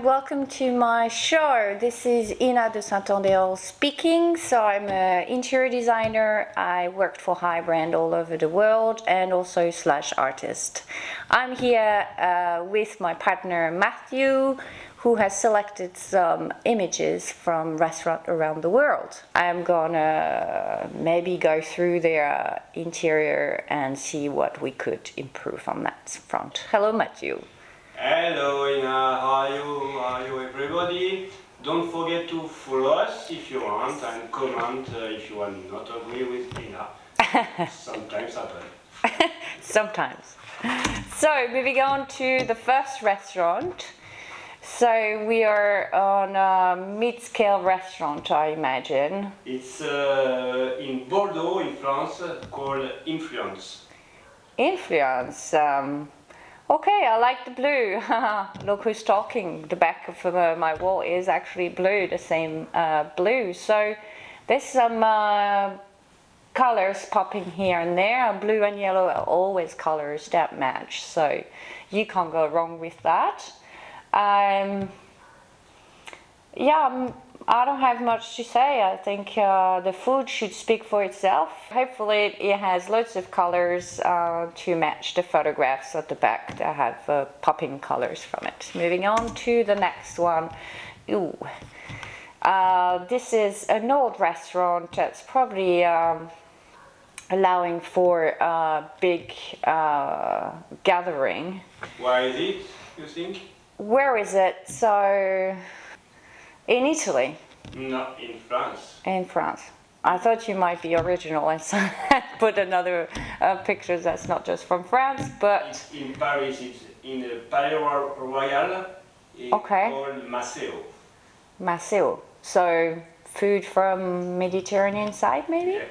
welcome to my show. This is Ina de Saint Andéol speaking. So I'm an interior designer. I worked for high brand all over the world and also slash artist. I'm here with my partner Matthew, who has selected some images from restaurants around the world. I'm gonna maybe go through their interior and see what we could improve on that front. Hello Matthew. Hello Ina, how are you everybody? Don't forget to follow us if you want and comment if you are not agree with Ina. Sometimes happen. Sometimes. So moving on to the first restaurant. So we are on a mid-scale restaurant, I imagine. It's in Bordeaux in France called Influence. Influence. Okay, I like the blue. Look who's talking. The back of my wall is actually blue, the same blue. So there's some colors popping here and there. Blue and yellow are always colors that match, so you can't go wrong with that. Yeah, I don't have much to say. I think the food should speak for itself. Hopefully it has lots of colors to match the photographs at the back that have popping colors from it. Moving on to the next one. Ooh. This is an old restaurant that's probably allowing for a big gathering. Why is it, you think? Where is it? So, in Italy? No, in France. In France. I thought you might be original and so put another picture that's not just from France, but... It's in Paris, it's in the Palais Royal. It's called Maceo. Maceo. So, food from Mediterranean side, maybe? Yeah.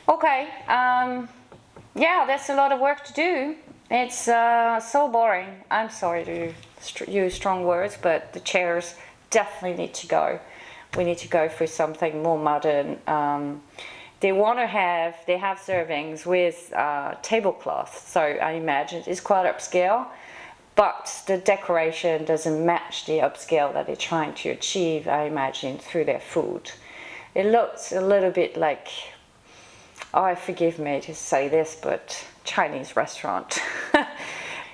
Okay. Yeah, there's a lot of work to do. It's so boring. I'm sorry to use strong words, but the chairs definitely need to go. We need to go for something more modern. They have servings with tablecloth, so I imagine it's quite upscale, but the decoration doesn't match the upscale that they're trying to achieve, I imagine, through their food. It looks a little bit like, oh, forgive me to say this, but Chinese restaurant.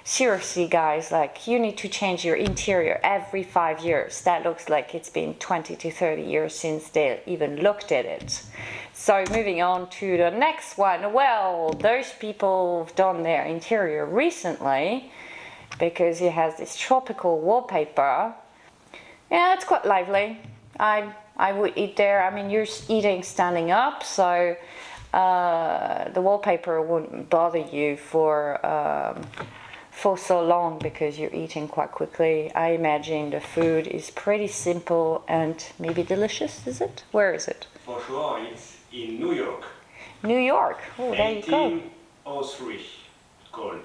Seriously, guys, like, you need to change your interior every 5 years. That looks like it's been 20 to 30 years since they even looked at it. So moving on to the next one. Well, those people have done their interior recently because it has this tropical wallpaper. Yeah, it's quite lively. I would eat there. I mean, you're eating standing up, so the wallpaper wouldn't bother you for so long because you're eating quite quickly. I imagine the food is pretty simple and maybe delicious, is it? Where is it? For sure, it's in New York. New York. Oh, there you go. 1803 called.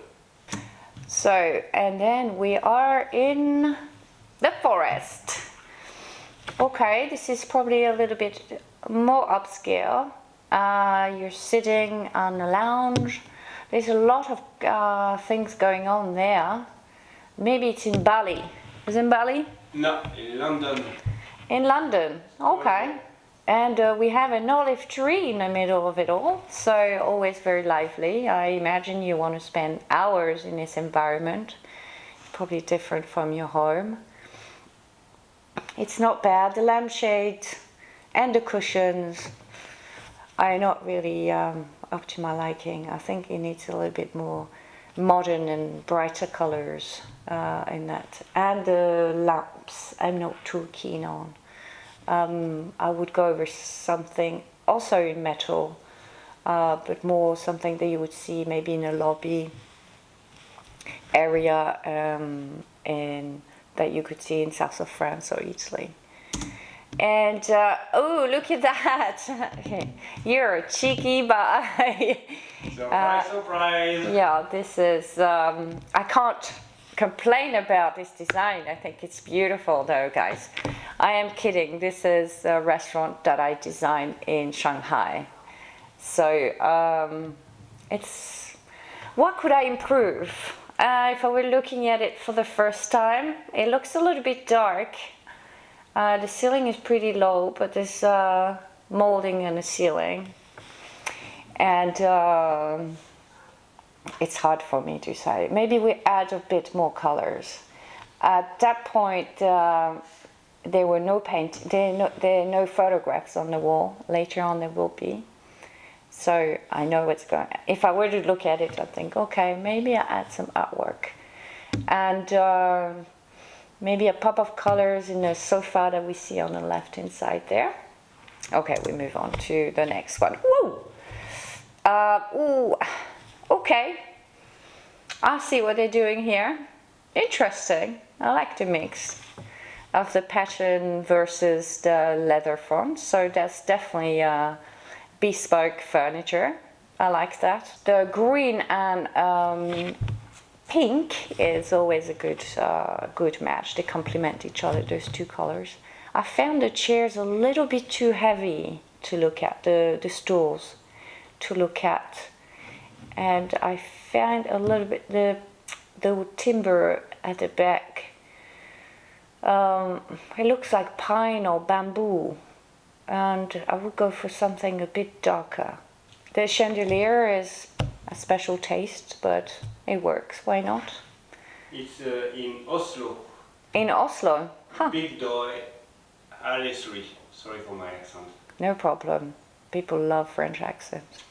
So, and then we are in the forest. Okay, this is probably a little bit more upscale. You're sitting on a lounge. There's a lot of things going on there. Maybe it's in Bali. Is it in Bali? No, in London. In London, okay. And we have an olive tree in the middle of it all, so always very lively. I imagine you want to spend hours in this environment. Probably different from your home. It's not bad. The lampshade and the cushions are not really up to my liking. I think it needs a little bit more modern and brighter colors in that. And the lamps I'm not too keen on. I would go with something also in metal, but more something that you would see maybe in a lobby area and that you could see in south of France or Italy. And oh, look at that! You're a cheeky guy. Surprise! Yeah, this is. I can't complain about this design. I think it's beautiful, though, guys. I am kidding. This is a restaurant that I designed in Shanghai. So it's. What could I improve? if I were looking at it for the first time, it looks a little bit dark. The ceiling is pretty low, but there's molding in the ceiling. And it's hard for me to say. Maybe we add a bit more colors. At that point, there were no there are no photographs on the wall. Later on, there will be. So I know what's going. If I were to look at it, I'd think, okay, maybe I add some artwork, and maybe a pop of colors in the sofa that we see on the left-hand side there. Okay, we move on to the next one. Woo! Ooh, okay. I see what they're doing here. Interesting. I like the mix of the pattern versus the leather front. So that's definitely bespoke furniture. I like that. The green and pink is always a good match. They complement each other, those two colors. I found the chairs a little bit too heavy to look at, the stools to look at, and I found a little bit the timber at the back. It looks like pine or bamboo, and I would go for something a bit darker. The chandelier is a special taste, but it works. Why not? It's in Oslo. In Oslo? Huh. Big door, alley 3. Sorry for my accent. No problem. People love French accents.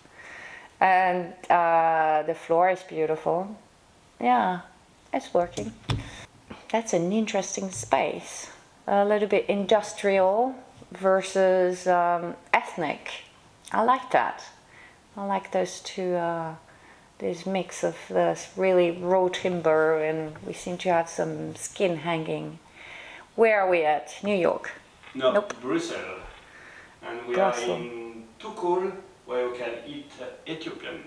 And the floor is beautiful. Yeah, it's working. That's an interesting space. A little bit industrial versus ethnic. I like that. I like those two, this mix of this really raw timber, and we seem to have some skin hanging. Where are we at? New York? No, Nope. Brussels. And we Brussels. are in Tukul, where you can eat Ethiopian.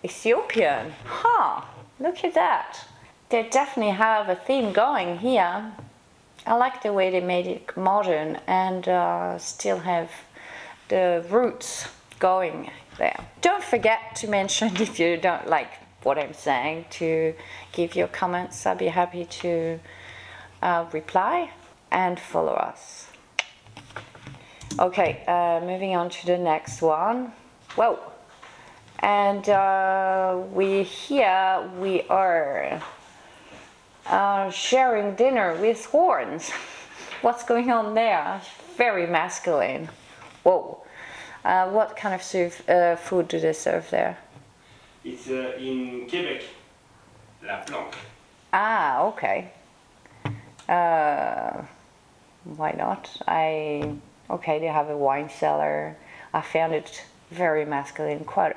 Ethiopian? Huh, look at that. They definitely have a theme going here. I like the way they made it modern and still have the roots going there. Don't forget to mention, if you don't like what I'm saying, to give your comments. I'll be happy to reply and follow us. Okay, moving on to the next one. Whoa. And we are sharing dinner with horns. What's going on there? Very masculine. Whoa. What kind of food do they serve there? It's in Quebec, la planque. Ah, okay. Why not? Okay, they have a wine cellar. I found it very masculine, quite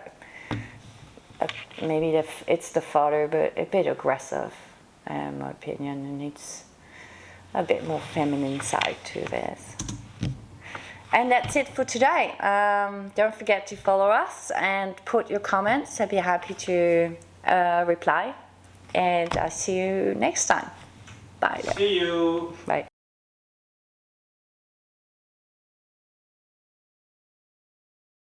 maybe it's the photo, but a bit aggressive in my opinion, and it's a bit more feminine side to this. And that's it for today. Don't forget to follow us and put your comments. I'll be happy to reply, and I'll see you next time. Bye. See you. Bye.